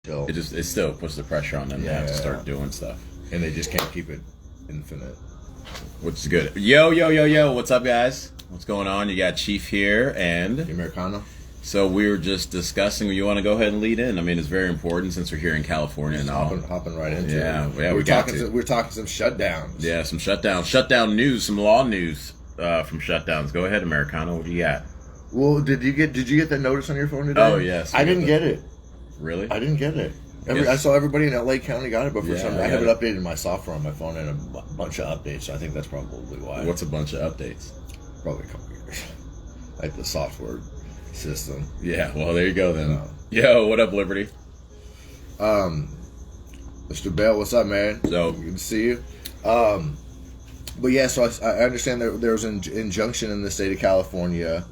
till, it still puts the pressure on them to have to start doing stuff, and they just can't keep it infinite. which is good. Yo, what's up, guys? What's going on? You got Chief here, and The Americano. so we were just discussing. You want to go ahead and lead in? I mean, it's very important since we're here in California and all. Hopping right into it. We got to. We're talking some shutdowns. Yeah, some shutdown news, some law news from shutdowns. Go ahead, Americano. What do you got? Well, did you get that notice on your phone today? Oh, yes. I didn't get it. Really? I didn't get it. Yes. I saw everybody in LA County got it, but for some reason I I haven't got updated my software on my phone and a bunch of updates. So I think that's probably why. What's a bunch of updates? Probably a couple years. Like the software system. Yeah, well, there you go then. Yeah. Yo, what up, Liberty? Mr. Bell, what's up, man? So- good to see you. But yeah, so I understand that there was an injunction in the state of California.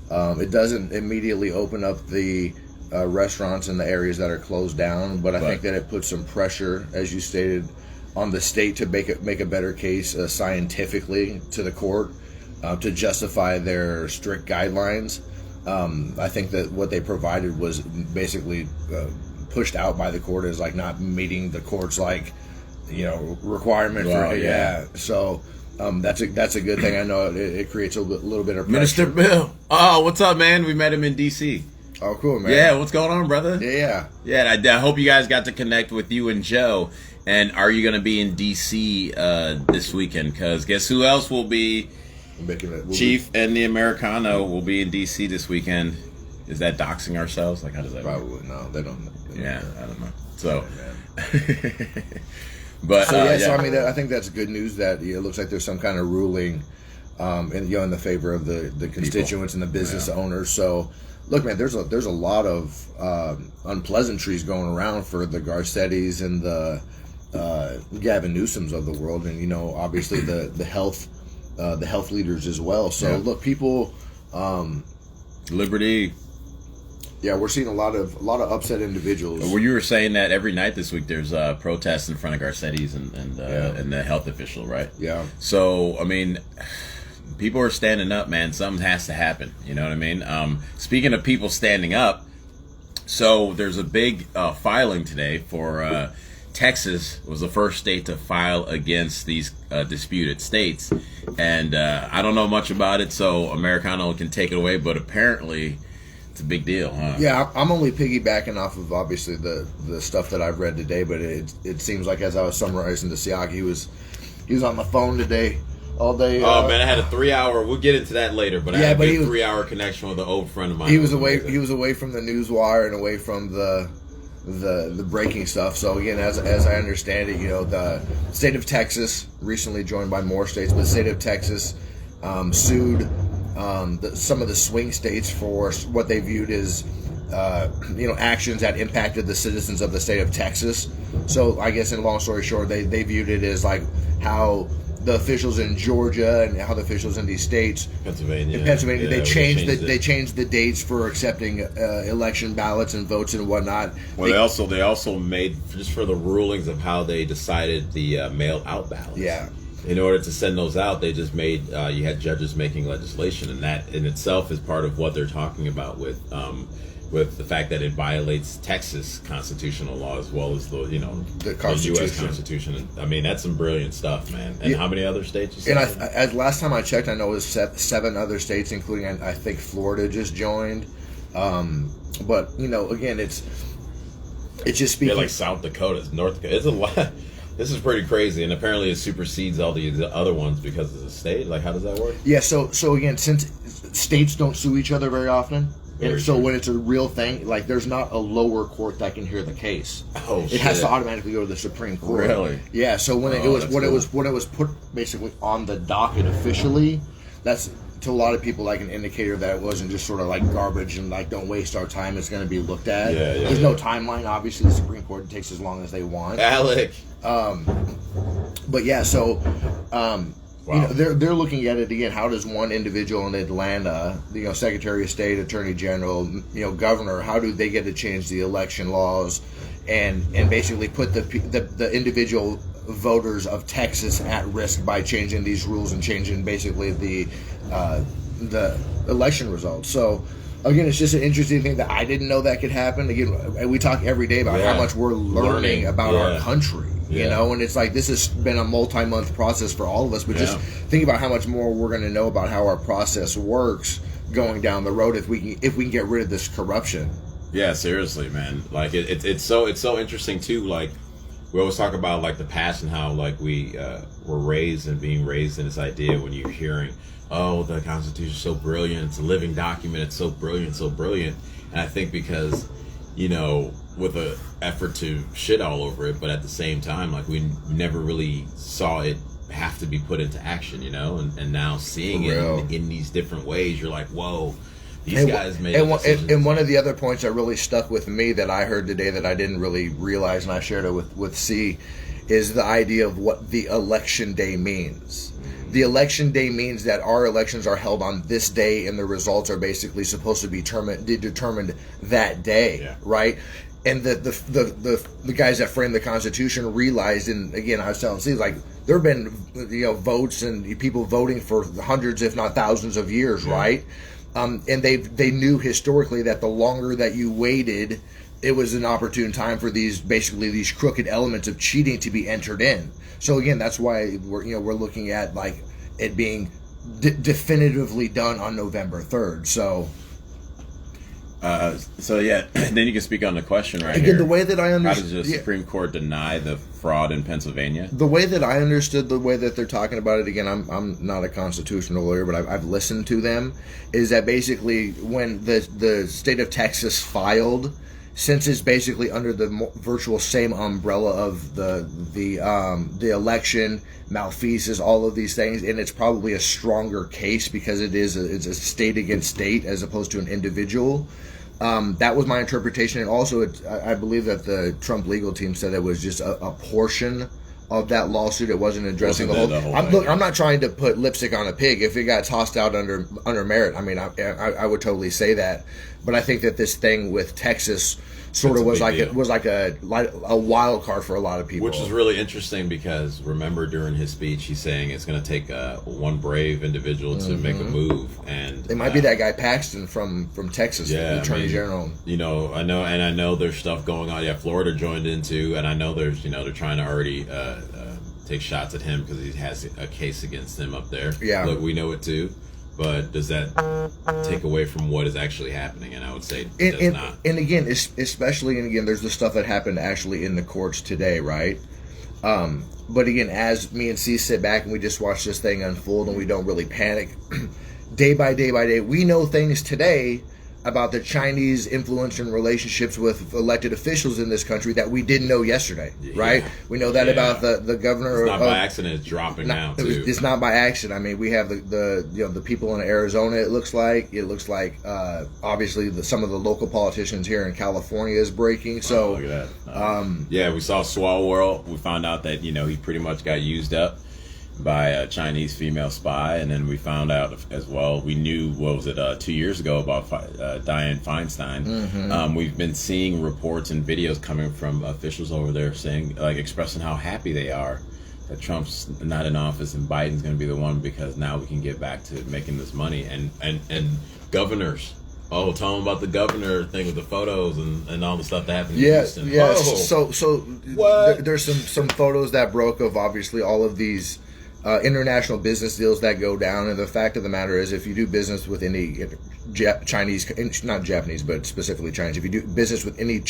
It doesn't immediately open up the restaurants in the areas that are closed down, but I think that it puts some pressure, as you stated, on the state to make a better case scientifically to the court to justify their strict guidelines. I think that what they provided was basically pushed out by the court as like not meeting the court's requirement Wow, for yeah. So that's a good thing. I know it creates a little bit of pressure. Minister Bill. Oh, what's up, man? We met him in D.C. Oh, cool, man. Yeah, what's going on, brother? Yeah. Yeah, I hope you guys got to connect with you and Joe. And are you going to be in D.C. This weekend? Because guess who else will be? Chief and the Americano will be in D.C. this weekend. Is that doxing ourselves? Like, how does that work? Probably no. They don't. Yeah, I don't know. So, Yeah, but so I mean, I think that's good news that it looks like there's some kind of ruling, in the favor of the constituents and the business owners. So, look, man, there's a lot of unpleasantries going around for the Garcettis and the Gavin Newsoms of the world, and obviously the health leaders as well. So, look, people, Liberty. yeah, we're seeing a lot of upset individuals. Well, you were saying that every night this week there's protests in front of Garcetti's and the health official, right? Yeah. So, I mean, people are standing up, man. Something has to happen. You know what I mean? Speaking of people standing up, so there's a big filing today for Texas was the first state to file against these disputed states. And I don't know much about it, so Americano can take it away, but apparently it's a big deal, huh? Yeah, I'm only piggybacking off of obviously the stuff that I've read today, but it seems like as I was summarizing to Siak, he was on the phone today all day. Oh man, I had a 3-hour. We'll get into that later, but I had a big 3-hour connection with an old friend of mine. He was away from the news wire and away from the breaking stuff. So again, as I understand it, the state of Texas, recently joined by more states, but the state of Texas sued some of the swing states for what they viewed as actions that impacted the citizens of the state of Texas. So I guess in long story short, they viewed it as like how the officials in Georgia and how the officials in these states, Pennsylvania, they changed the dates for accepting election ballots and votes and whatnot. Well, they also made, just for the rulings of how they decided the mail out ballots. Yeah. In order to send those out, they just made you had judges making legislation, and that in itself is part of what they're talking about with the fact that it violates Texas constitutional law as well as the U.S. Constitution. And, I mean, that's some brilliant stuff, man. And how many other states? You said? And last time I checked, I know it was 7 other states, including I think Florida just joined. But again, it's just speaking. Like South Dakota, North Dakota. It's a lot. This is pretty crazy, and apparently it supersedes all the other ones because it's a state. Like, how does that work? Yeah. So again, since states don't sue each other very often. And so when it's a real thing, like there's not a lower court that can hear the case. Oh, it has to automatically go to the Supreme Court. Really? Yeah. So when it was put basically on the docket officially, that's to a lot of people like an indicator that it wasn't just sort of like garbage and like don't waste our time. It's going to be looked at. There's no timeline. Obviously, the Supreme Court takes as long as they want. Alec. But yeah, so. Wow. They're looking at it again. How does one individual in Atlanta, Secretary of State, Attorney General, Governor, how do they get to change the election laws, and basically put the individual voters of Texas at risk by changing these rules and changing basically the election results? So again, it's just an interesting thing that I didn't know that could happen. Again, we talk every day about how much we're learning about our country, you know, and it's like this has been a multi-month process for all of us. But just think about how much more we're going to know about how our process works going down the road if we can get rid of this corruption. Yeah, seriously, man. Like it's so interesting too. Like we always talk about like the past and how like we were raised and being raised in this idea when you're hearing, oh, the Constitution is so brilliant, it's a living document, it's so brilliant, so brilliant. And I think because, you know, with a effort to shit all over it, but at the same time, like we never really saw it have to be put into action, you know, and now seeing it in these different ways, you're like, whoa. These guys made and one of the other points that really stuck with me that I heard today that I didn't really realize, and I shared it with C, is the idea of what the election day means. The election day means that our elections are held on this day, and the results are basically supposed to be determined that day, right? And the guys that framed the Constitution realized, and again, I was telling Steve, like there have been votes and people voting for hundreds, if not thousands, of years, right? And they knew historically that the longer that you waited, it was an opportune time for these crooked elements of cheating to be entered in. So again, that's why we're looking at like it being definitively done on November 3rd. So yeah, then you can speak on the question right again, here. the way that I understand, how does the Supreme Court deny the fraud in Pennsylvania? The way that I understood the way that they're talking about it, again, I'm not a constitutional lawyer, but I've listened to them, is that basically when the state of Texas filed, since it's basically under the virtual same umbrella of the election, malfeasance, all of these things, and it's probably a stronger case because it's a state against state as opposed to an individual. That was my interpretation, and also I believe that the Trump legal team said it was just a portion of that lawsuit. It wasn't addressing the whole I'm not trying to put lipstick on a pig. If it got tossed out under merit, I mean, I would totally say that. But I think that this thing with Texas sort of was like a wild card for a lot of people, which is really interesting because remember during his speech he's saying it's going to take one brave individual to make a move, and it might be that guy Paxton from Texas, the Attorney General. You know, I know there's stuff going on. Yeah, Florida joined in too, and I know there's they're trying to already take shots at him because he has a case against him up there. Yeah, look, we know it too. But does that take away from what is actually happening? And I would say it does not. And again, there's the stuff that happened actually in the courts today, right? But again, as me and C sit back and we just watch this thing unfold and we don't really panic, day by day, we know things today about the Chinese influence and relationships with elected officials in this country that we didn't know yesterday, right? We know that about the governor. It's not by accident. It's dropping now too. It's not by accident. I mean, we have the people in Arizona. It looks like obviously some of the local politicians here in California is breaking. So look at that. Yeah, we saw Swalwell. We found out that he pretty much got used up by a Chinese female spy, and then we found out as well, we knew, 2 years ago about Dianne Feinstein. Mm-hmm. We've been seeing reports and videos coming from officials over there saying, like, expressing how happy they are that Trump's not in office and Biden's going to be the one because now we can get back to making this money. And governors, tell them about the governor thing with the photos and all the stuff that happened in Houston. Yeah, so there's some photos that broke of obviously all of these international business deals that go down, and the fact of the matter is, if you do business with any Chinese, not Japanese, but specifically Chinese, if you do business with any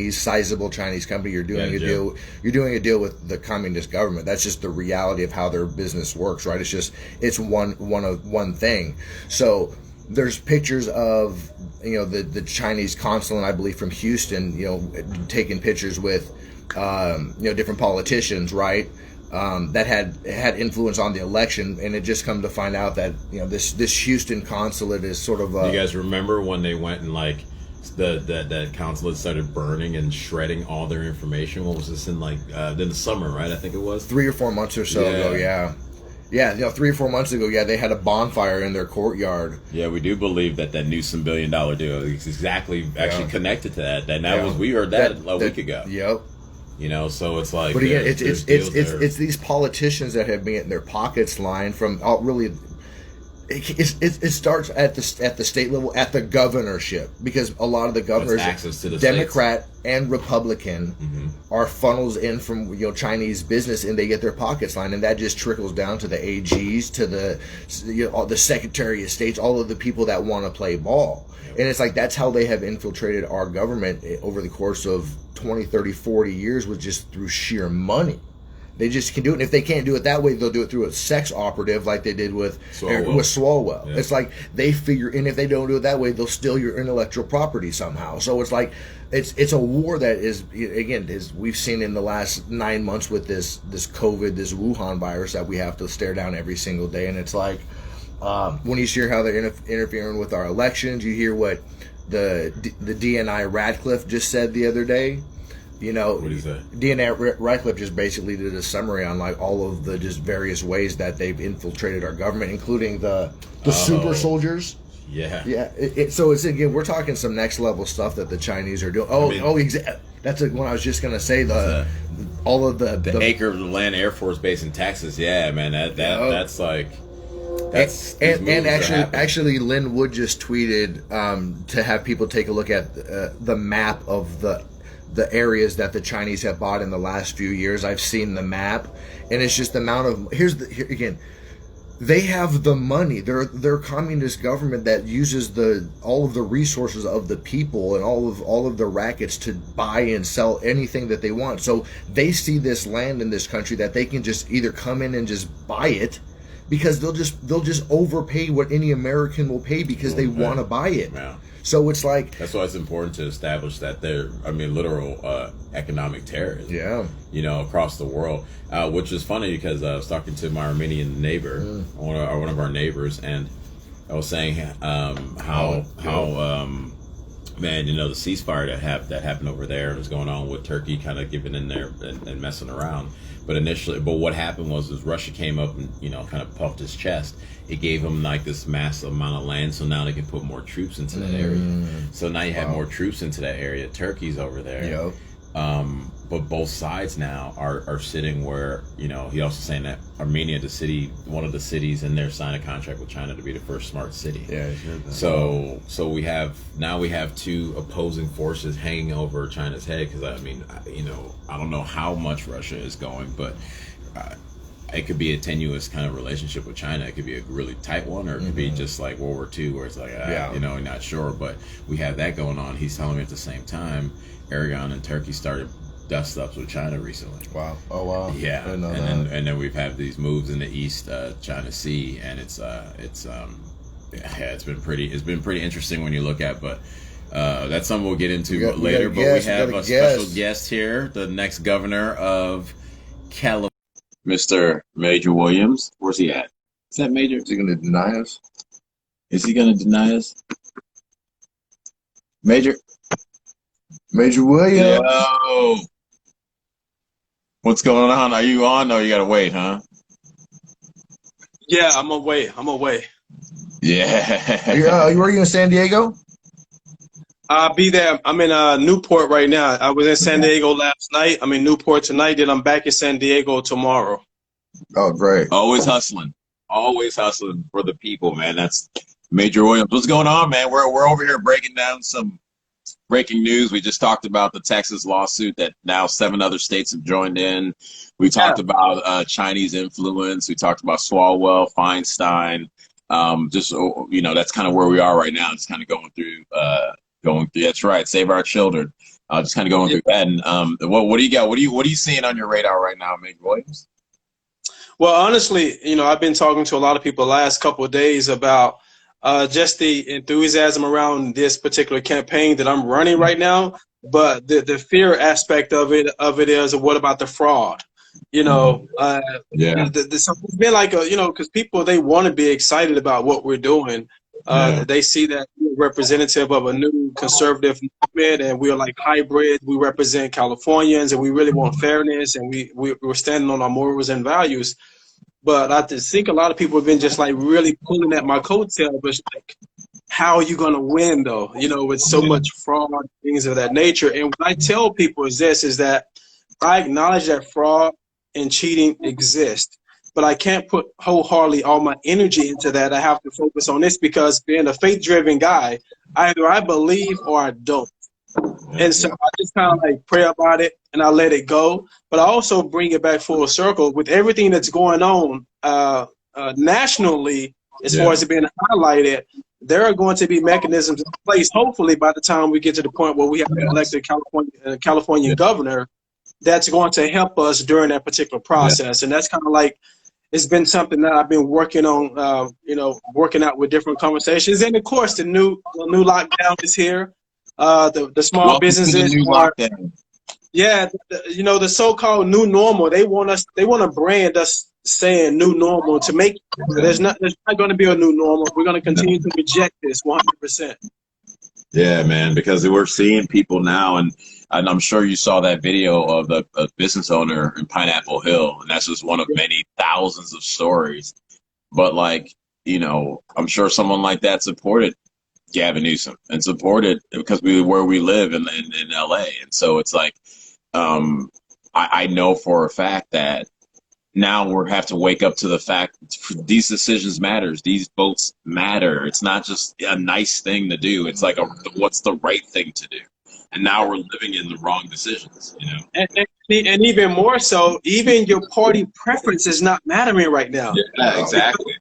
sizable Chinese company, you're doing a deal. You're doing a deal with the communist government. That's just the reality of how their business works, right? It's one thing. So there's pictures of the Chinese consulate, I believe, from Houston, taking pictures with different politicians, right? That had influence on the election, and it just come to find out that this Houston consulate is sort of. You guys remember when they went and that consulate started burning and shredding all their information? What was this in in the summer, right? I think it was 3 or 4 months or so ago. Yeah, 3 or 4 months ago. Yeah, they had a bonfire in their courtyard. Yeah, we do believe that Newsom $1 billion deal is exactly actually connected to that. And we heard that a week ago. Yep. So it's like, but again, it's these politicians that have been getting their pockets lined from really. it starts at the state level, at the governorship, because a lot of the governors, access to the Democrat and Republican, Mm-hmm. are funnels in from Chinese business, and they get their pockets lined, and that just trickles down to the AGs, to the Secretary of States, all of the people that want to play ball. And it's like that's how they have infiltrated our government over the course of 20, 30, 40 years, was just through sheer money. They just can do it. And if they can't do it that way, they'll do it through a sex operative, like they did with Swalwell. Yeah. It's like they figure, and if they don't do it that way, they'll steal your intellectual property somehow. So it's like it's a war that is, again, we've seen in the last 9 months with this COVID, this Wuhan virus that we have to stare down every single day. And it's like when you hear how they're interfering with our elections, you hear what the DNI Radcliffe just said the other day. What is that? DNA Radcliffe just basically did a summary on like all of the just various ways that they've infiltrated our government, including the super soldiers. Yeah. So it's, again, we're talking some next level stuff that the Chinese are doing. That's what I was just gonna say. All of the acre of the land Air Force Base in Texas. Yeah, man. That's like. And actually, Lynn Wood just tweeted to have people take a look at the map of the areas that the Chinese have bought in the last few years. I've seen the map, and it's just the amount of again, they have the money. They're a communist government that uses all of the resources of the people and all of the rackets to buy and sell anything that they want. So they see this land in this country that they can just either come in and just buy it, because they'll just overpay what any American will pay because they want to buy it. Yeah. So it's like, that's why it's important to establish that they're, literal economic terrorism. Yeah. Across the world, which is funny because I was talking to my Armenian neighbor, one of our neighbors, and I was saying how man, the ceasefire that happened over there and was going on with Turkey kind of giving in there and messing around. But what happened was Russia came up and kind of puffed his chest. It gave them like this massive amount of land, so now they can put more troops into that area. So now you have more troops into that area. Turkey's over there. Yep. But both sides now are sitting where, he also saying that Armenia, one of the cities in there, signed a contract with China to be the first smart city. Yeah, I heard that. So we have two opposing forces hanging over China's head, because I don't know how much Russia is going, but it could be a tenuous kind of relationship with China. It could be a really tight one, or it could be just like World War II, where it's like, not sure. But we have that going on. He's telling me at the same time, Aragon and Turkey started dust ups with China recently. Wow. Oh wow. Yeah. I didn't know and that. then we've had these moves in the East China Sea, and it's been pretty interesting when you look at, but that's something we'll get into later. But we have a special guest here, the next governor of California, Mr. Major Williams. Where's he at? Is that Major? Is he going to deny us? Is he going to deny us? Major Williams. Yo. What's going on? Are you on? No, you gotta wait, huh? Yeah, I'm away. Yeah. You were you in San Diego? I'll be there. I'm in Newport right now. I was in San Diego last night. I'm in Newport tonight. Then I'm back in San Diego tomorrow. Oh, great. Always hustling for the people, man. That's Major Williams. What's going on, man? We're over here breaking down some breaking news. We just talked about the Texas lawsuit that now 7 other states have joined in. We talked about Chinese influence. We talked about Swalwell, Feinstein. That's kind of where we are right now. It's kind of going through. That's right. Save our children. Just kind of going through that. And what do you got? What are you seeing on your radar right now, Major Williams? Well, honestly, I've been talking to a lot of people the last couple of days about just the enthusiasm around this particular campaign that I'm running right now. But the fear aspect of it is, what about the fraud? So it's been like because people, they want to be excited about what we're doing. They see that we're representative of a new conservative movement, and we're like hybrid. We represent Californians, and we really want fairness, and we're standing on our morals and values. But I just think a lot of people have been just like really pulling at my coattail. But like, how are you going to win though? With so much fraud, things of that nature. And what I tell people is that I acknowledge that fraud and cheating exist. but I can't put wholeheartedly all my energy into that. I have to focus on this because being a faith-driven guy, either I believe or I don't. And so I just kind of like pray about it and I let it go. But I also bring it back full circle with everything that's going on nationally as far as it being highlighted. There are going to be mechanisms in place, hopefully, by the time we get to the point where we have an elected California governor that's going to help us during that particular process. And that's kind of like, it's been something that I've been working on, working out with different conversations. And of course, the new lockdown is here. The small businesses are, the so-called new normal. They want to brand us saying new normal to make there's not going to be a new normal. We're going to continue to reject this 100%. Yeah, man, because we're seeing people now, and I'm sure you saw that video of the business owner in Pineapple Hill, and that's just one of many thousands of stories. But I'm sure someone like that supported Gavin Newsom and supported because where we live in LA. And so it's like, I know for a fact that now we have to wake up to the fact these decisions matters. These votes matter. It's not just a nice thing to do. It's like what's the right thing to do. And now we're living in the wrong decisions, And even more so, even your party preference is not mattering right now. Yeah, exactly.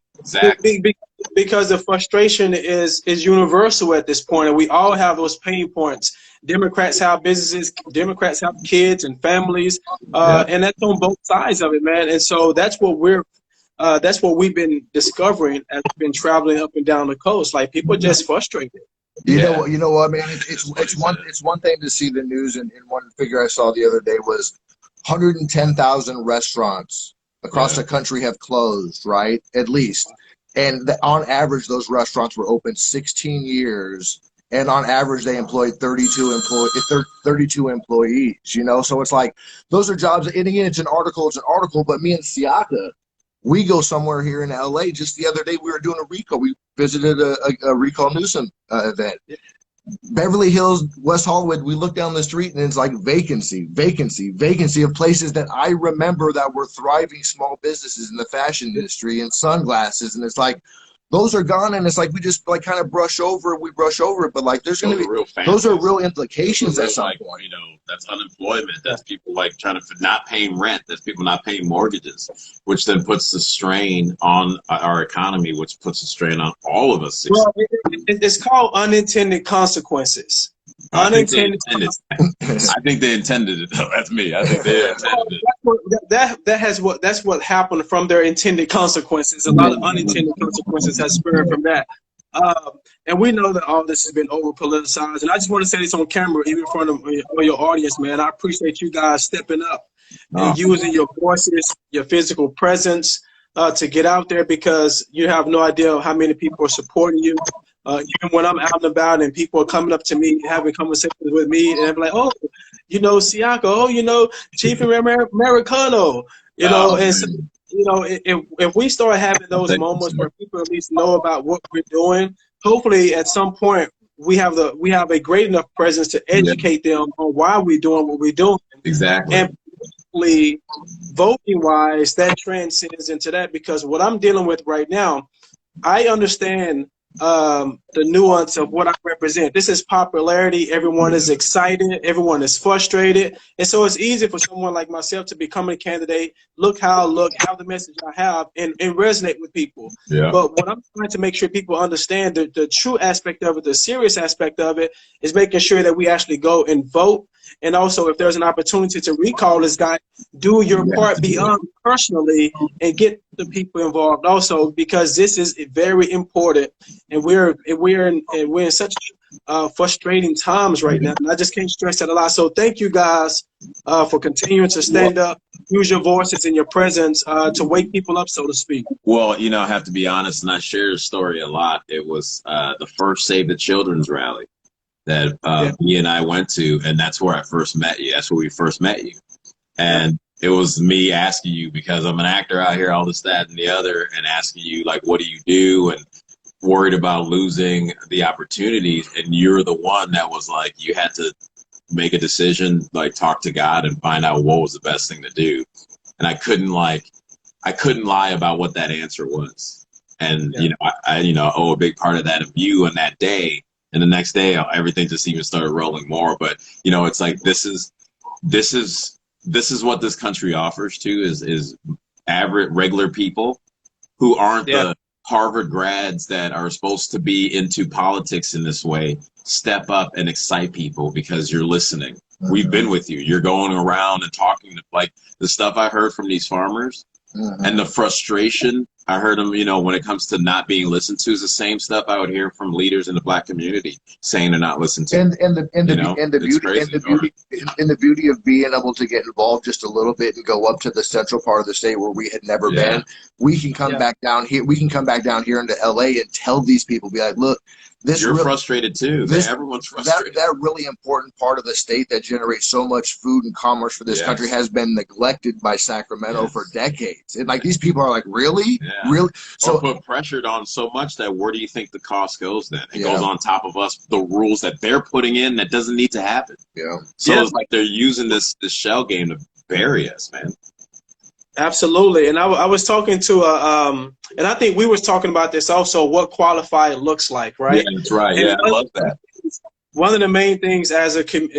Because the frustration is universal at this point, and we all have those pain points. Democrats have businesses, Democrats have kids and families, and that's on both sides of it, man. And so that's what we've been discovering as we've been traveling up and down the coast. Like people are just frustrated. You know what, man? It's one thing to see the news, and one figure I saw the other day was 110,000 restaurants across the country have closed, right? At least. And on average, those restaurants were open 16 years, and on average, they employed 32 employees. So it's like those are jobs. And again, it's an article. But me and Siaka, we go somewhere here in LA. Just the other day, we were doing a recall. We visited a Recall Newsom event. Beverly Hills, West Hollywood, we look down the street and it's like vacancy of places that I remember that were thriving small businesses in the fashion industry and sunglasses. And it's like, those are gone. And it's like, we just like kind of brush over it. But like, there's going to be, those are real implications at some point. That's unemployment. That's people like trying to not paying rent. That's people not paying mortgages, which then puts the strain on our economy, which puts the strain on all of us. Well, it's called unintended consequences. I think they intended it. Though. That's me. I think they intended it. That's what happened from their intended consequences. A lot of unintended consequences has spurred from that. And we know that all this has been over politicized. And I just want to say this on camera, even in front of your audience, man. I appreciate you guys stepping up and using your voices, your physical presence to get out there, because you have no idea how many people are supporting you. Even when I'm out and about and people are coming up to me, having conversations with me, and I'm like, oh, Siaka, oh, Chief Americano, and so, if we start having those moments where people at least know about what we're doing, hopefully at some point we have a great enough presence to educate them on why we're doing what we're doing. Exactly. And voting wise, that transcends into that, because what I'm dealing with right now, I understand the nuance of what I represent. This is popularity. Everyone is excited. Everyone is frustrated. And so it's easy for someone like myself to become a candidate, have the message I have, and resonate with people. Yeah. But what I'm trying to make sure people understand, the true aspect of it, the serious aspect of it, is making sure that we actually go and vote. And also, if there's an opportunity to recall this guy, do your part beyond personally and get the people involved also, because this is very important. And we're in such frustrating times right now. And I just can't stress that a lot. So thank you guys for continuing to stand up, use your voices and your presence to wake people up, so to speak. Well, I have to be honest, and I share the story a lot. It was the first Save the Children's rally that me and I went to, and that's where I first met you. That's where we first met you. And it was me asking you, because I'm an actor out here, all this, that, and the other, and asking you, like, what do you do? And worried about losing the opportunities. And you're the one that was like, you had to make a decision, like talk to God and find out what was the best thing to do. And I couldn't I couldn't lie about what that answer was. And, I owe a big part of that of you on that day. And the next day, everything just even started rolling more. But, it's like, this is what this country offers to is average, regular people who aren't the Harvard grads that are supposed to be into politics in this way. Step up and excite people because you're listening. We've been with you. You're going around and talking, like the stuff I heard from these farmers and the frustration I heard them, when it comes to not being listened to, is the same stuff I would hear from leaders in the Black community saying they're not listened to. And the beauty of being able to get involved just a little bit and go up to the central part of the state where we had never been, we can come back down here. We can come back down here into LA and tell these people, be like, look, you're frustrated too. Everyone's frustrated. That really important part of the state that generates so much food and commerce for this country has been neglected by Sacramento for decades. And like these people are like, really? Yeah. Really? So put pressured on so much that where do you think the cost goes then? It goes on top of us, the rules that they're putting in that doesn't need to happen. Yeah. So it's like they're using this shell game to bury us, man. Absolutely. And I was talking to and I think we was talking about this also, what qualified looks like, right? Yeah, that's right. And I love that. One of the main things as for an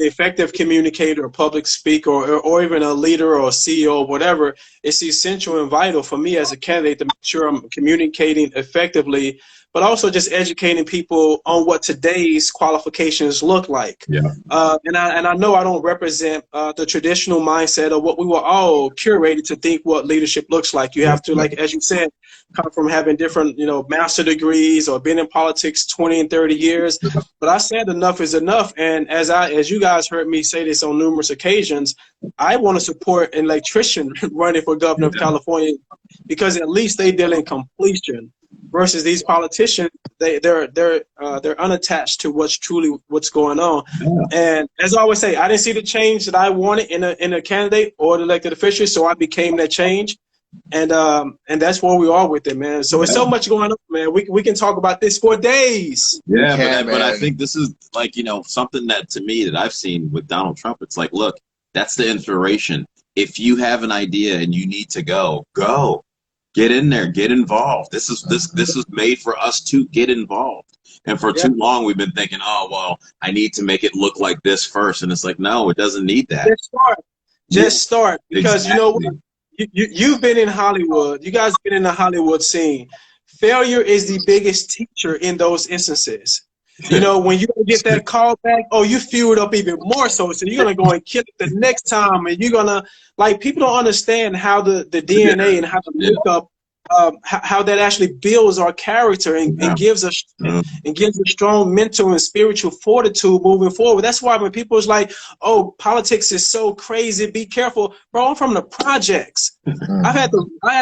effective communicator or public speaker or even a leader or a CEO or whatever, it's essential and vital for me as a candidate to make sure I'm communicating effectively, but also just educating people on what today's qualifications look like. Yeah. And I know I don't represent the traditional mindset of what we were all curated to think what leadership looks like. You have to, like, as you said, come from having different, master degrees or been in politics 20 and 30 years. But I said enough is enough. And as you guys heard me say this on numerous occasions, I want to support an electrician running for governor of California because at least they deal in completion. Versus these politicians, they're unattached to what's going on. And as I always say, I didn't see the change that I wanted in a candidate or an elected official, so I became that change. And that's where we are with it, man. So it's so much going on, man. We can talk about this for days. Yeah, but I think this is like, something that to me that I've seen with Donald Trump. It's like, look, that's the inspiration. If you have an idea and you need to go. Get in there, get involved. This is made for us to get involved. And for too long, we've been thinking, oh, well, I need to make it look like this first. And it's like, no, it doesn't need that. Just start. Because you know what? You've been in Hollywood. You guys have been in the Hollywood scene. Failure is the biggest teacher in those instances. When you get that call back, you fuel it up even more so you're going to go and kill it the next time. And you're going to, people don't understand how the DNA and how the makeup, how that actually builds our character and gives us and gives a strong mental and spiritual fortitude moving forward. That's why when people is like, oh, politics is so crazy, be careful. Bro, I'm from the projects. I had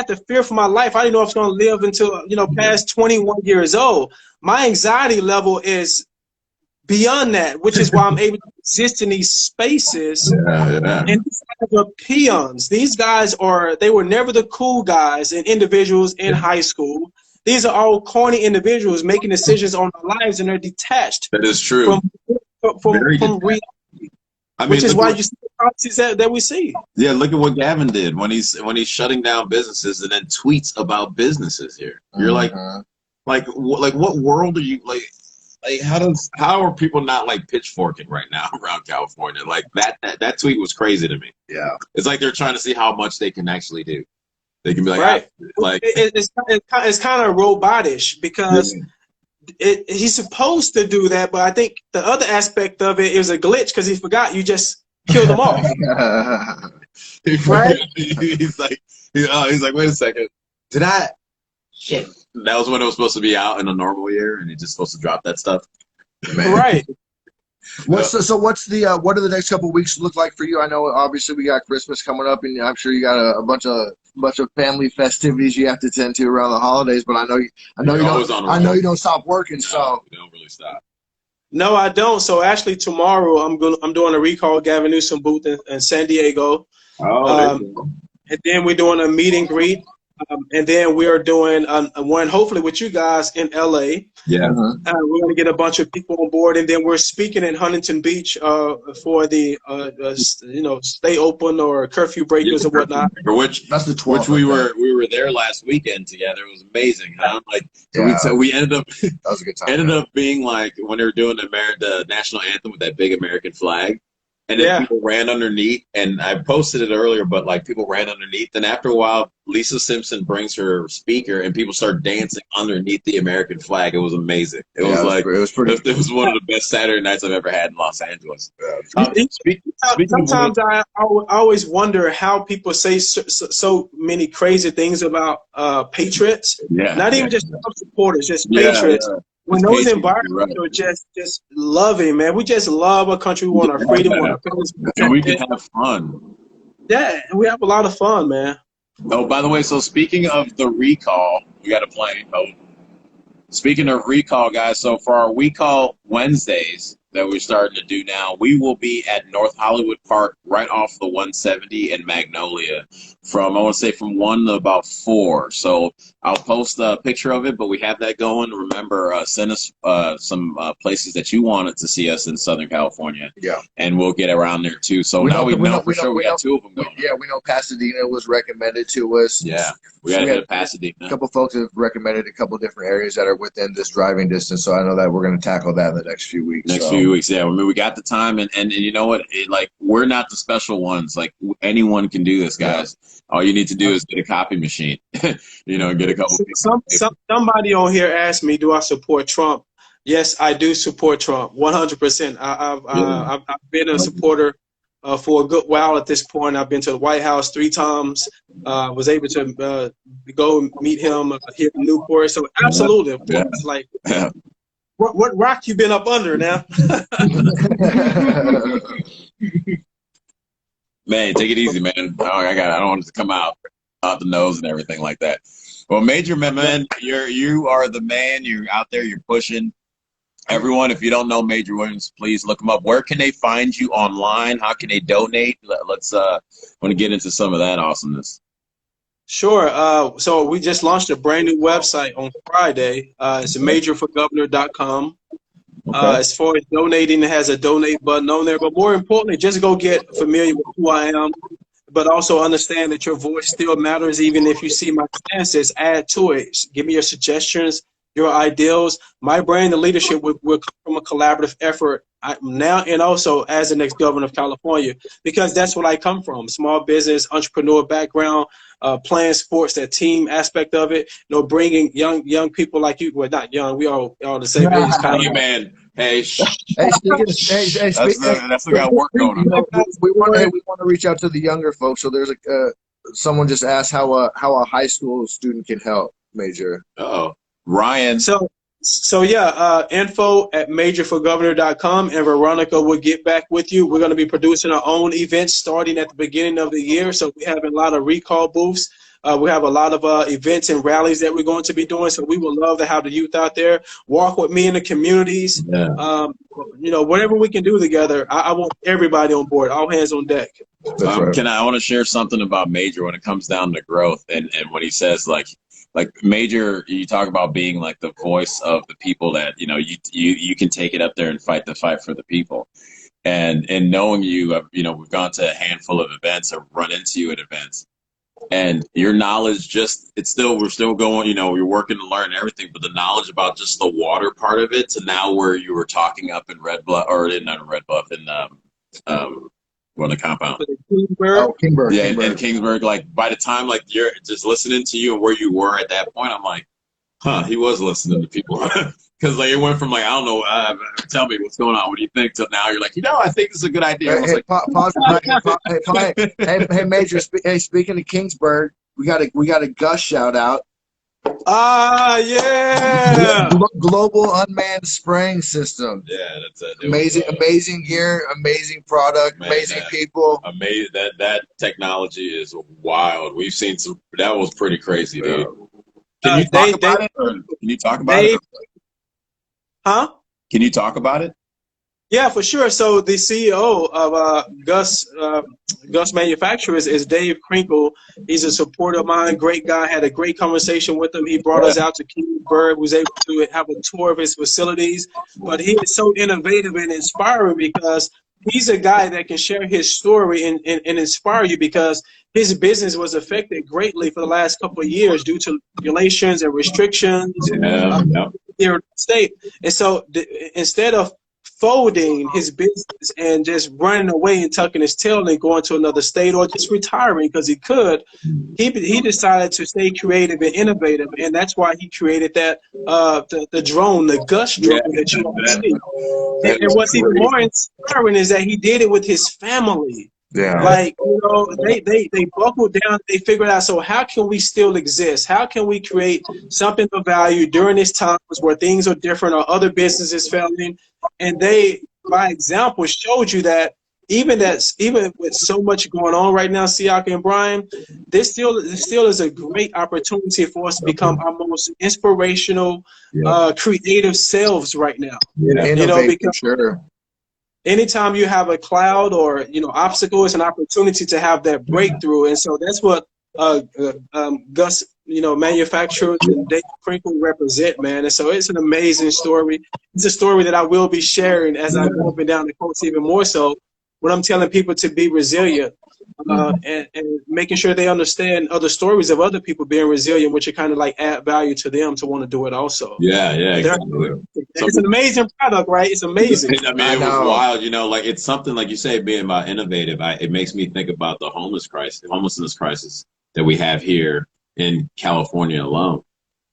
to fear for my life. I didn't know I was going to live until, past 21 years old. My anxiety level is beyond that, which is why I'm able to exist in these spaces. And these guys are peons. These guys they were never the cool guys and individuals in high school. These are all corny individuals making decisions on their lives, and they're detached. That is true. From reality. Which is why you see the policies that we see. Yeah, look at what Gavin did when he's shutting down businesses and then tweets about businesses here. You're like what world are you like? How are people not pitchforking right now around California? Like that tweet was crazy to me. Yeah, it's like they're trying to see how much they can actually do. They can be it's kind of robotish because he's supposed to do that, but I think the other aspect of it is a glitch because he forgot you just killed them off. Right? He's like, wait a second, did I? Shit. That was when it was supposed to be out in a normal year, and he's just supposed to drop that stuff. Man. Right. What do the next couple of weeks look like for you? I know obviously we got Christmas coming up, and I'm sure you got a bunch of family festivities you have to tend to around the holidays. But I know you don't stop working. So we don't really stop. No, I don't. So actually, tomorrow I'm doing a recall Gavin Newsom booth in San Diego. Oh. And then we're doing a meet and greet And then we are doing one, hopefully with you guys in LA. Yeah. We're going to get a bunch of people on board, and then we're speaking in Huntington Beach for the stay open or curfew breakers or whatnot. Which That's the 12th. Which we were there last weekend together. It was amazing. Huh? Like we ended up that was a good time. ended up being like when they were doing the national anthem with that big American flag. And then people ran underneath, and I posted it earlier, but like people ran underneath. And after a while, Lisa Simpson brings her speaker, and people start dancing underneath the American flag. It was amazing. It was one of the best Saturday nights I've ever had in Los Angeles. Sometimes I always wonder how people say so many crazy things about patriots. Yeah, not even just Trump supporters, just patriots. Yeah. When those environments are just loving, man. We just love our country. We want our freedom. And we can have fun. Yeah, we have a lot of fun, man. Oh, by the way, so speaking of the recall, we got to play. Oh, speaking of recall, guys, so for our recall Wednesdays that we're starting to do now, we will be at North Hollywood Park right off the 170 in Magnolia from 1 to about 4. So I'll post a picture of it, but we have that going. Remember, send us some places that you wanted to see us in Southern California. Yeah. And we'll get around there too. So we know for sure we got 2 of them going. Yeah, we know Pasadena was recommended to us. Yeah. We got to go to Pasadena. A couple folks have recommended a couple different areas that are within this driving distance. So I know that we're going to tackle that in the next few weeks. Few weeks, yeah. I mean, we got the time, and you know what? We're not the special ones. Like anyone can do this, guys. Yeah. All you need to do is get a copy machine. Get a couple. Somebody on here asked me, "Do I support Trump?" Yes, I do support Trump, 100%. I've been a supporter for a good while at this point. I've been to the White House 3 times. Was able to go meet him here in Newport. So absolutely, it's like. What rock you been up under now? Man, take it easy, man. I don't want it to come out the nose and everything like that. Well, Major, man, you are the man. You're out there. You're pushing. Everyone, if you don't know Major Williams, please look him up. Where can they find you online? How can they donate? Let's want to get into some of that awesomeness. Sure. So we just launched a brand new website on Friday. It's majorforgovernor.com. As far as donating, it has a donate button on there. But more importantly, just go get familiar with who I am, but also understand that your voice still matters. Even if you see my stances, add to it. Give me your suggestions, your ideals. My brand and leadership will come from a collaborative effort now and also as the next governor of California, because that's what I come from. Small business, entrepreneur background, playing sports, that team aspect of it, bringing young people like you. Well, not young, we all the same age. Hey, man. Hey, that's we got work going on. We want to reach out to the younger folks. So there's someone just asked how a high school student can help, Major. Uh-oh. Ryan. So yeah, info at majorforgovernor.com, and Veronica will get back with you. We're going to be producing our own events starting at the beginning of the year. So we have a lot of recall booths. We have a lot of events and rallies that we're going to be doing. So we would love to have the youth out there walk with me in the communities. Yeah. Whatever we can do together. I want everybody on board, all hands on deck. I want to share something about Major when it comes down to growth, and when he says like Major, you talk about being like the voice of the people that, you can take it up there and fight the fight for the people. And knowing you, we've gone to a handful of events or run into you at events, and your knowledge we're still going, you're working to learn everything, but the knowledge about just the water part of it to now where you were talking up in Red Bluff, or not Red Bluff, in the compound. Kingsburg. Kingsburg. Yeah, and Kingsburg, like by the time like you're just listening to you and where you were at that point, I'm like, he was listening to people. Because it went from I don't know, tell me what's going on, what do you think, till now you're like, I think this is a good idea. Hey, Major, speaking of Kingsburg, we got a Gus shout out. Yeah. Global Unmanned Spraying System. Yeah, that's it. Amazing gear, amazing product, amazing people. Amazing that technology is wild. We've seen that was pretty crazy, dude. Can you talk about it? Or can you talk about it? Huh? Can you talk about it? Yeah, for sure. So the CEO of Gus Manufacturers is Dave Krinkle. He's a supporter of mine, great guy. Had a great conversation with him. He brought us out to Kingsburg, was able to have a tour of his facilities. But he is so innovative and inspiring because he's a guy that can share his story and inspire you, because his business was affected greatly for the last couple of years due to regulations and restrictions here in the state. And so instead of folding his business and just running away and tucking his tail and going to another state or just retiring because he could, he decided to stay creative and innovative, and that's why he created that the drone, the Gus drone that you all see. And what's even more inspiring is that he did it with his family. Yeah. Like, you know, they buckled down, they figured out, so how can we still exist? How can we create something of value during these times where things are different or other businesses failing? And they, by example, showed you that even with so much going on right now, Siaka and Brian, this still is a great opportunity for us to become our most inspirational, creative selves right now. Yeah. You know, because sure. Anytime you have a cloud or, you know, obstacle, it's an opportunity to have that breakthrough. And so that's what Gus, you know, Manufacturers and Dave Krinkle represent, man. And so it's an amazing story. It's a story that I will be sharing as I go up and down the coast, even more so when I'm telling people to be resilient, and making sure they understand other stories of other people being resilient, which are kind of like add value to them to want to do it also. Yeah, exactly. It's an amazing product, right? It's amazing. I mean, it was wild, you know, like it's something like you say, being about innovative. It makes me think about the homelessness crisis that we have here in California alone.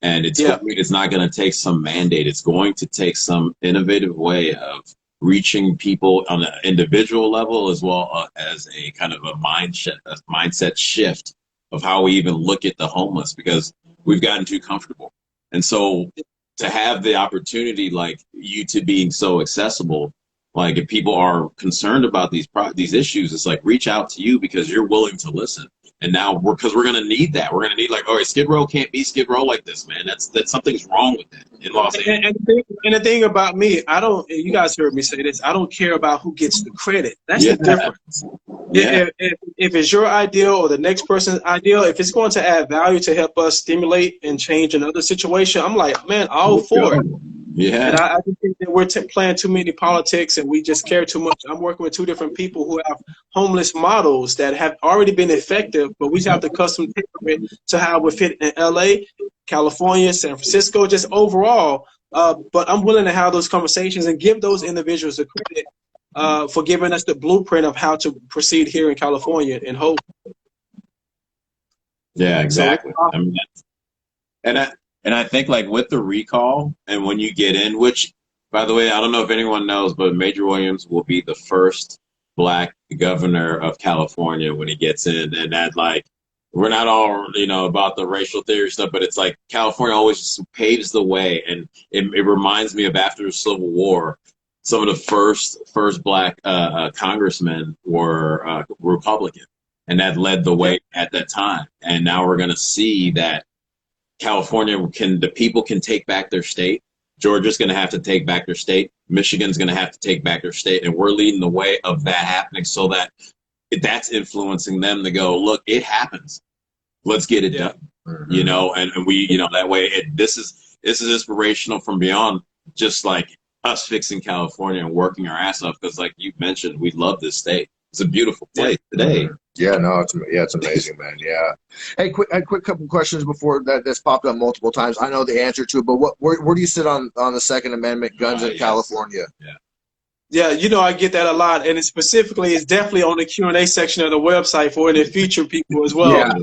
And it's not going to take some mandate. It's going to take some innovative way of reaching people on an individual level, as well as a kind of a mindset shift of how we even look at the homeless, because we've gotten too comfortable. And so to have the opportunity like you to being so accessible, like if people are concerned about these issues, it's like reach out to you because you're willing to listen. And now because we're going to need that. We're going to need like, all right, Skid Row can't be Skid Row like this, man. That's something's wrong with it in Los Angeles. And the thing about me, you guys heard me say this, I don't care about who gets the credit. That's the difference. Yeah. If it's your ideal or the next person's ideal, if it's going to add value to help us stimulate and change another situation, I'm like, man, all for it. Yeah. And I just think that we're playing too many politics and we just care too much. I'm working with two different people who have homeless models that have already been effective, but we just have to custom tailor it to how we fit in LA, California, San Francisco, just overall. But I'm willing to have those conversations and give those individuals the credit for giving us the blueprint of how to proceed here in California and hope. Yeah, exactly. I mean, and I think like with the recall and when you get in, which by the way, I don't know if anyone knows, but Major Williams will be the first Black governor of California when he gets in. And that like, we're not all, you know, about the racial theory stuff, but it's like California always paves the way. And it reminds me of after the Civil War, some of the first Black congressmen were Republican, and that led the way at that time. And now we're going to see that California the people can take back their state. Georgia's going to have to take back their state. Michigan's going to have to take back their state. And we're leading the way of that happening so that that's influencing them to go, look, it happens. Let's get it done. Mm-hmm. You know, and we, you know, that way this is inspirational from beyond just like us fixing California and working our ass off. Because like you mentioned, we love this state. It's a beautiful place today. Mm-hmm. Yeah, no, it's amazing, man. Yeah. Hey, quick couple questions before that's popped up multiple times. I know the answer to it, but where do you sit on the Second Amendment, guns in California? Yeah, you know, I get that a lot, and it's definitely on the Q&A section of the website for any future people as well. Yeah.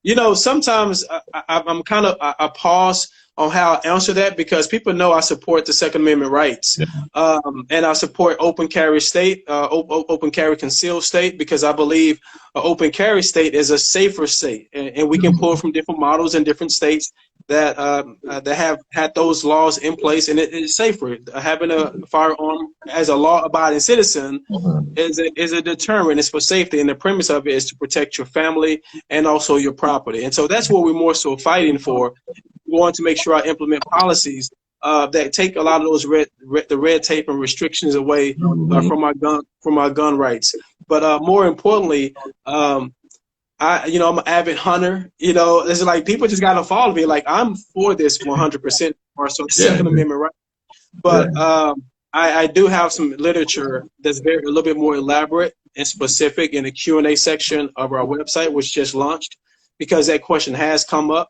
You know, sometimes I pause on how I answer that because people know I support the Second Amendment rights, and I support open carry state, open carry concealed state, because I believe an open carry state is a safer state, and we can pull from different models in different states that have had those laws in place, and it is safer. Having a firearm as a law-abiding citizen is a deterrent. It's for safety, and the premise of it is to protect your family and also your property. And so that's what we're more so fighting for. We want to make sure I implement policies that take a lot of those the red tape and restrictions away from our gun rights. But more importantly, I'm an avid hunter. It's like people just gotta follow me. Like, I'm for this 100%. Or so Second Amendment right. But I do have some literature that's a little bit more elaborate and specific in the Q&A section of our website, which just launched, because that question has come up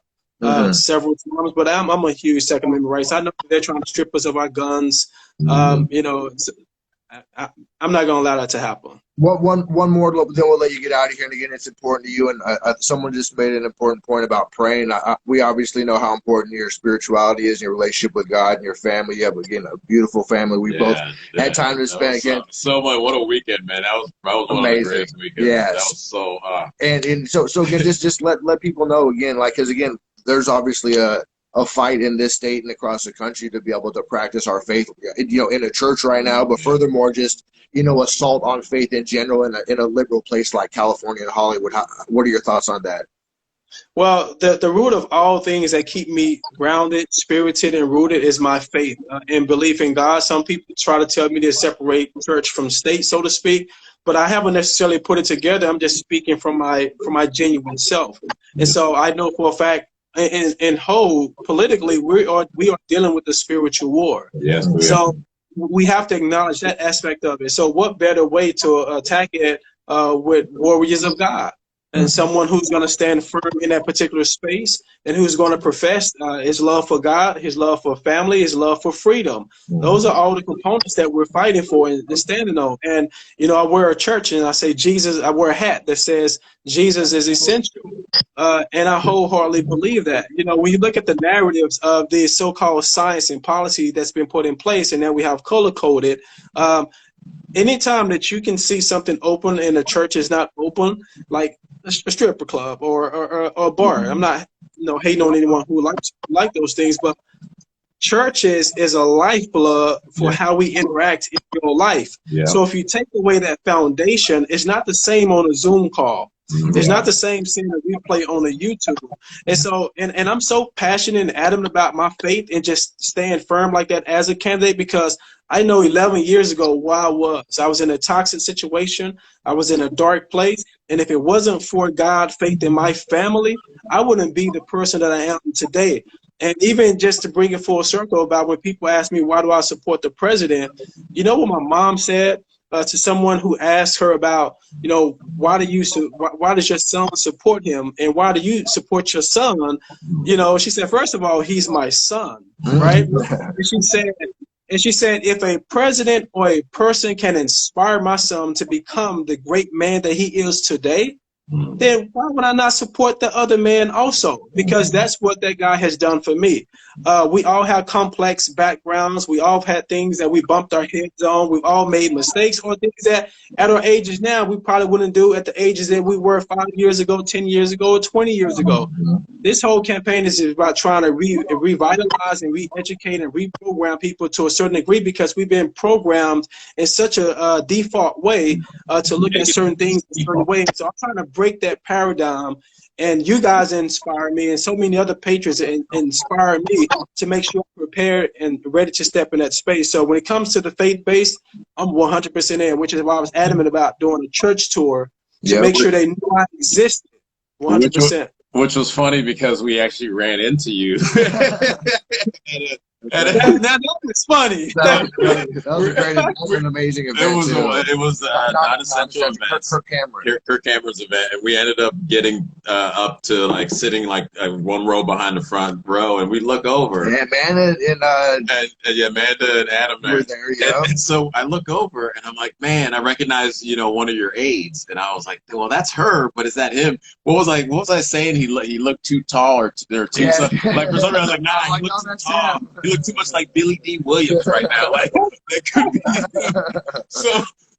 several times. But I'm a huge Second Amendment rights. I know they're trying to strip us of our guns. I'm not going to allow that to happen. One more, then we'll let you get out of here. And again, it's important to you. And someone just made an important point about praying. We obviously know how important your spirituality is, and your relationship with God and your family. You have, again, a beautiful family. We both had time to spend. Again, so much. What a weekend, man! That was amazing. One of the greatest weekends. Yes. That was so. And so again, just let people know again, like, because again, there's obviously a fight in this state and across the country to be able to practice our faith, in a church right now. But furthermore, just, assault on faith in general in a liberal place like California and Hollywood. What are your thoughts on that? Well, the root of all things that keep me grounded, spirited, and rooted is my faith and belief in God. Some people try to tell me to separate church from state, so to speak, but I haven't necessarily put it together. I'm just speaking from my genuine self. And so I know for a fact, in whole, politically, we are dealing with the spiritual war. Yes. So we have to acknowledge that aspect of it. So what better way to attack it with warriors of God, and someone who's going to stand firm in that particular space, and who's going to profess his love for God, his love for family, his love for freedom. Those are all the components that we're fighting for and standing on. And, I wear a church and I say I wear a hat that says Jesus is essential. And I wholeheartedly believe that. When you look at the narratives of the so-called science and policy that's been put in place, and then we have color-coded, anytime that you can see something open and the church is not open, like a stripper club or a bar. I'm not hating on anyone who like those things, but churches is a lifeblood for how we interact in your life. So if you take away that foundation, it's not the same on a Zoom call. It's not the same seeing a replay on a YouTube. And so, and I'm so passionate and adamant about my faith and just staying firm like that as a candidate, because I know 11 years ago where I was in a toxic situation. I was in a dark place. And if it wasn't for God, faith in my family, I wouldn't be the person that I am today. And even just to bring it full circle about when people ask me, why do I support the president? You know what my mom said? To someone who asked her about, why does your son support him, and why do you support your son? She said, first of all, he's my son, right? And she said, if a president or a person can inspire my son to become the great man that he is today, then why would I not support the other man also? Because that's what that guy has done for me. We all have complex backgrounds. We all had things that we bumped our heads on. We've all made mistakes or things that at our ages now we probably wouldn't do at the ages that we were 5 years ago, 10 years ago, or 20 years ago. This whole campaign is about trying to revitalize and re-educate and reprogram people to a certain degree, because we've been programmed in such a default way to look at certain things in certain ways. So I'm trying to break that paradigm, and you guys inspire me, and so many other patrons inspire me to make sure I'm prepared and ready to step in that space. So when it comes to the faith-based, I'm 100% in, which is why I was adamant about doing a church tour to make sure they knew I existed 100%. Which was funny because we actually ran into you. That was funny. That was an amazing event. It was non-essential event. Kirk Cameron's event, and we ended up getting up to sitting one row behind the front row, and we look over. Yeah, Amanda and Amanda and Adam were there. Yeah. And so I look over, and I'm like, man, I recognize one of your aides, and I was like, well, that's her, but is that him? What was I saying? He looked too tall, or too for some reason I was like, nah, he looked too tall. He looked too much like Billy D. Williams right now. That could be.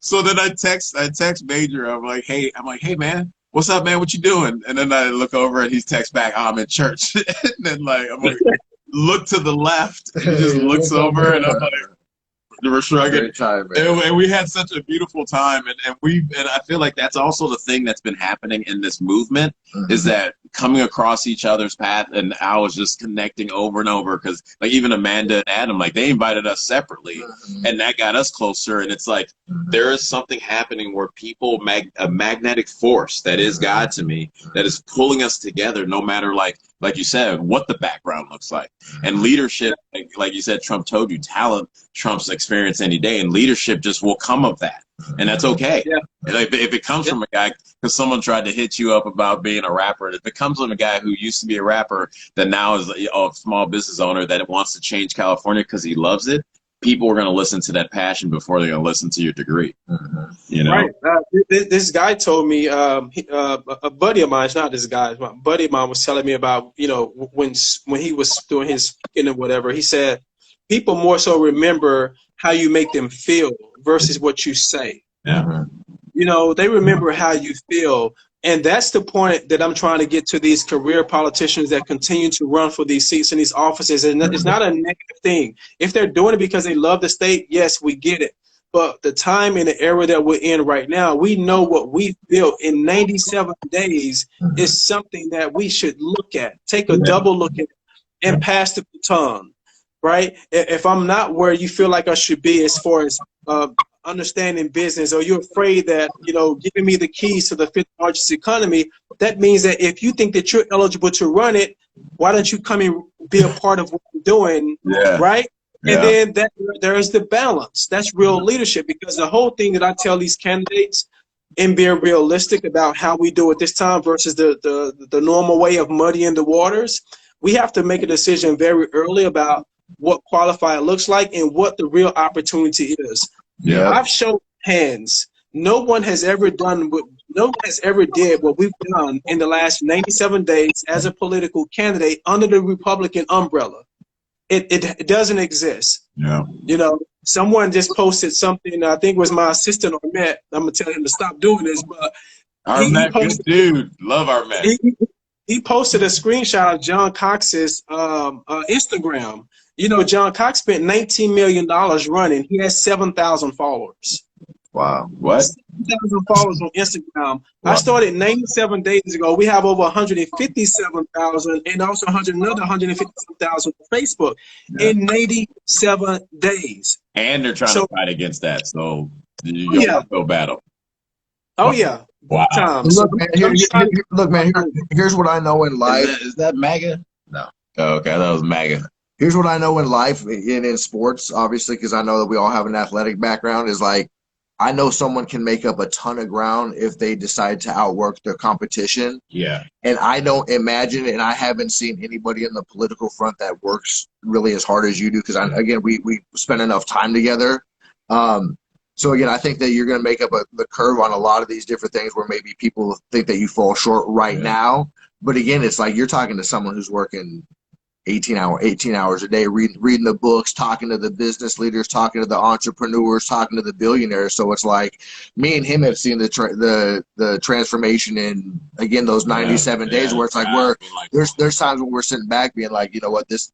So then I text Major. I'm like, hey man, what's up, man? What you doing? And then I look over and he texts back, I'm in church. And then I'm like, look to the left, and he just looks over, and I'm like, we're shrugging. And we had such a beautiful time, and I feel like that's also the thing that's been happening in this movement, is that coming across each other's path, and I was just connecting over and over because like even Amanda and Adam, like they invited us separately, and that got us closer. And it's like there is something happening where people a magnetic force that is God to me that is pulling us together, no matter like you said what the background looks like. And leadership, like you said, Trump told you, talent trumps experience any day, and leadership just will come of that. And that's okay. Yeah. Like if it comes from a guy, because someone tried to hit you up about being a rapper, if it comes from a guy who used to be a rapper that now is a small business owner that wants to change California because he loves it, people are going to listen to that passion before they're going to listen to your degree. You know, right? This guy told me, a buddy of mine, it's not this guy, my buddy of mine was telling me about, you know, when he was doing his speaking and whatever, he said people more so remember how you make them feel versus what you say. Yeah. You know, they remember how you feel. And that's the point that I'm trying to get to these career politicians that continue to run for these seats in these offices. And it's not a negative thing. If they're doing it because they love the state, yes, we get it. But the time and the era that we're in right now, we know what we built in 97 days is something that we should look at, take a double look at, and pass the baton. Right? If I'm not where you feel like I should be as far as understanding business, or you're afraid that, you know, giving me the keys to the fifth largest economy, that means that if you think that you're eligible to run it, why don't you come and be a part of what we're doing? Yeah. Right? Yeah. And then there's the balance. That's real leadership, because the whole thing that I tell these candidates and being realistic about how we do it this time versus the normal way of muddying the waters, we have to make a decision very early about what qualified looks like and what the real opportunity is. Yeah. I've shown hands. No one has ever did what we've done in the last 97 days as a political candidate under the Republican umbrella. It doesn't exist. Yeah. You know, someone just posted something, I think it was my assistant Armet. I'm gonna tell him to stop doing this, but Armet, good dude. Love Armet. He posted a screenshot of John Cox's Instagram. You know, John Cox spent $19 million running. He has 7,000 followers. Wow. What? 7,000 followers on Instagram. Wow. I started 97 days ago. We have over 157,000 and also another 157,000 on Facebook in 97 days. And they're trying to fight against that. So you go battle. Oh, yeah. Wow. Look, man, here's what I know in life. Is that MAGA? No. Oh, okay. That was MAGA. Here's what I know in life, in sports, obviously, because I know that we all have an athletic background, is like, I know someone can make up a ton of ground if they decide to outwork their competition. Yeah. And I don't imagine, and I haven't seen anybody in the political front that works really as hard as you do, because, again, we spend enough time together. So, again, I think that you're going to make up the curve on a lot of these different things where maybe people think that you fall short right now. But, again, it's like you're talking to someone who's working 18 hours a day, reading the books, talking to the business leaders, talking to the entrepreneurs, talking to the billionaires. So it's like me and him have seen the transformation in, again, those 97 days where it's like there's times when we're sitting back being like, you know what, this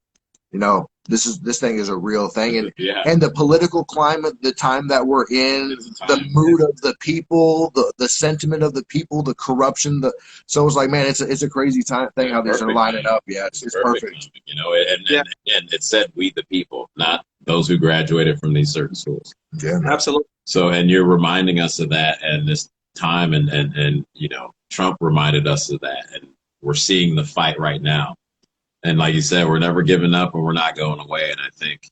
thing is a real thing. And the political climate, the time that we're in, the mood of the people, the sentiment of the people, the corruption. So it's like, man, it's a crazy thing how these are lining up. Yeah, it's perfect. You know, and it said we the people, not those who graduated from these certain schools. Yeah, absolutely. So, and you're reminding us of that, and this time, and you know, Trump reminded us of that, and we're seeing the fight right now. And like you said, we're never giving up, and we're not going away. And I think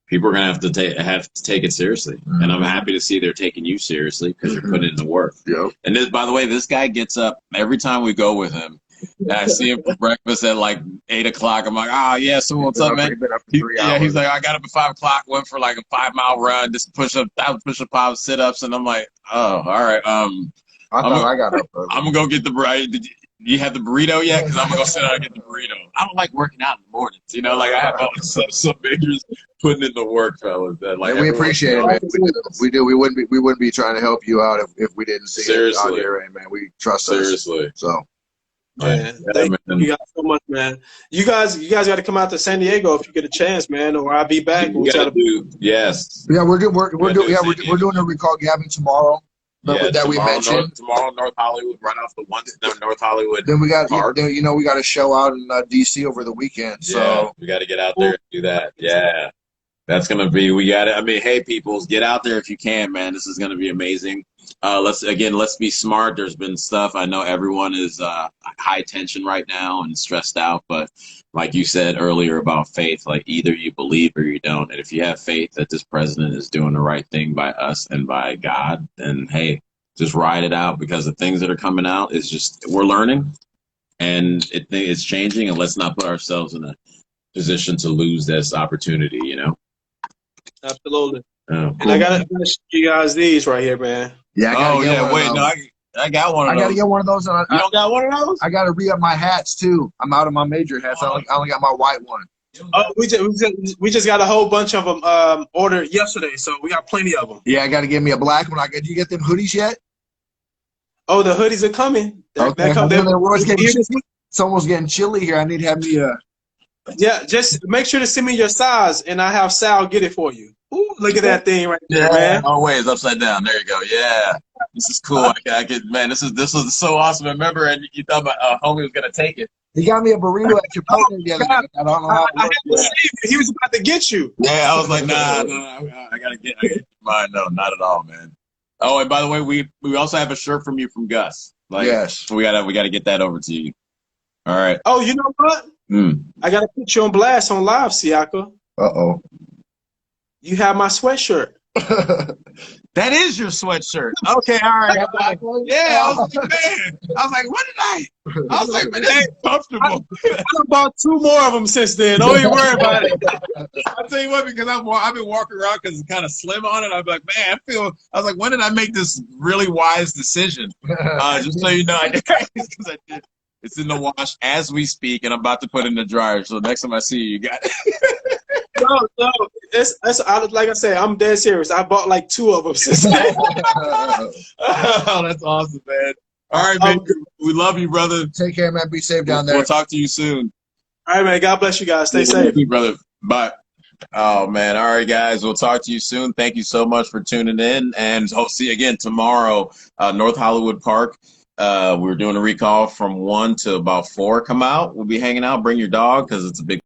people are going to have to take it seriously. Mm-hmm. And I'm happy to see they're taking you seriously because you're putting in the work. Yep. And this, by the way, this guy gets up every time we go with him. And I see him for breakfast at like 8 o'clock. I'm like, yeah, so what's up, man? He's like, I got up at 5 o'clock, went for like a 5-mile run, just push up, 5 sit-ups. And I'm like, oh, all right. I got up early. I'm going to go get the burrito. You have the burrito yet? Because I'm going to go sit down and get the burrito. I don't like working out in the mornings. You know, like I have some majors putting in the work, fellas. That like we appreciate it, man. We do. We wouldn't be trying to help you out if we didn't see it out there, and man, we trust us. Seriously. So. Man, thank you guys so much, man. You guys got to come out to San Diego if you get a chance, man, or I'll be back. Yes. Yeah, we're doing a recall gathering tomorrow. that we mentioned. Tomorrow, North Hollywood, right off the North Hollywood. Then we got Park. we got a show out in DC over the weekend. So Yeah, we got to get out there and do that. Yeah, that's gonna be. We got it. I mean, hey, peoples, get out there if you can, man. This is gonna be amazing. Let's be smart. There's been stuff. I know everyone is high tension right now and stressed out, but like you said earlier about faith, like either you believe or you don't. And if you have faith that this president is doing the right thing by us and by God, then hey, just ride it out, because the things that are coming out is just, we're learning and it's changing, and let's not put ourselves in a position to lose this opportunity, you know? Absolutely. Oh, cool. And I gotta show you guys these right here, man. yeah, I got one of I those. gotta get one of those. And You don't got one of those? I gotta re-up my hats too. I'm out of my major hats. I only got my white one. Oh, we just got a whole bunch of them ordered yesterday, so we got plenty of them. Yeah, I gotta get me a black one. Did you get them hoodies yet? Oh, the hoodies are coming. Okay. It's almost getting chilly here. I need to have me Yeah, just make sure to send me your size, and I have Sal get it for you. Ooh, look at that thing right there, man. Oh wait, it's upside down. There you go. Yeah, this is cool. I get, man. This is so awesome. Remember, and you thought my homie was gonna take it. He got me a burrito at Chipotle the other day. I don't know how it I works. had to see it. He was about to get you. Yeah, I was like, nah, I gotta get mine. No, not at all, man. Oh, and by the way, we also have a shirt from you from Gus. Like, Yes. we gotta get that over to you. All right. Oh, you know what? I gotta put you on blast on live, Siaka. Uh-oh. You have my sweatshirt. That is your sweatshirt. Okay, all right. Yeah, I was like, man. I was like, what did I was like, man, that ain't comfortable. I bought 2 more of them since then. Don't even worry about it. I'll tell you what, because I've been walking around because it's kind of slim on it. I'm like, man, I was like, when did I make this really wise decision? Just so you know, I did. Because I did. It's in the wash as we speak, and I'm about to put it in the dryer. So next time I see you, you got it. No, like I said, I'm dead serious. I bought like 2 of them since then. Oh, that's awesome, man. All right, man. We love you, brother. Take care, man. Be safe down there. We'll talk to you soon. All right, man. God bless you guys. Stay safe. Thank you, brother. Bye. Oh, man. All right, guys. We'll talk to you soon. Thank you so much for tuning in. And hope to see you again tomorrow, North Hollywood Park. We're doing a recall from 1 to about 4 come out. We'll be hanging out. Bring your dog because it's a big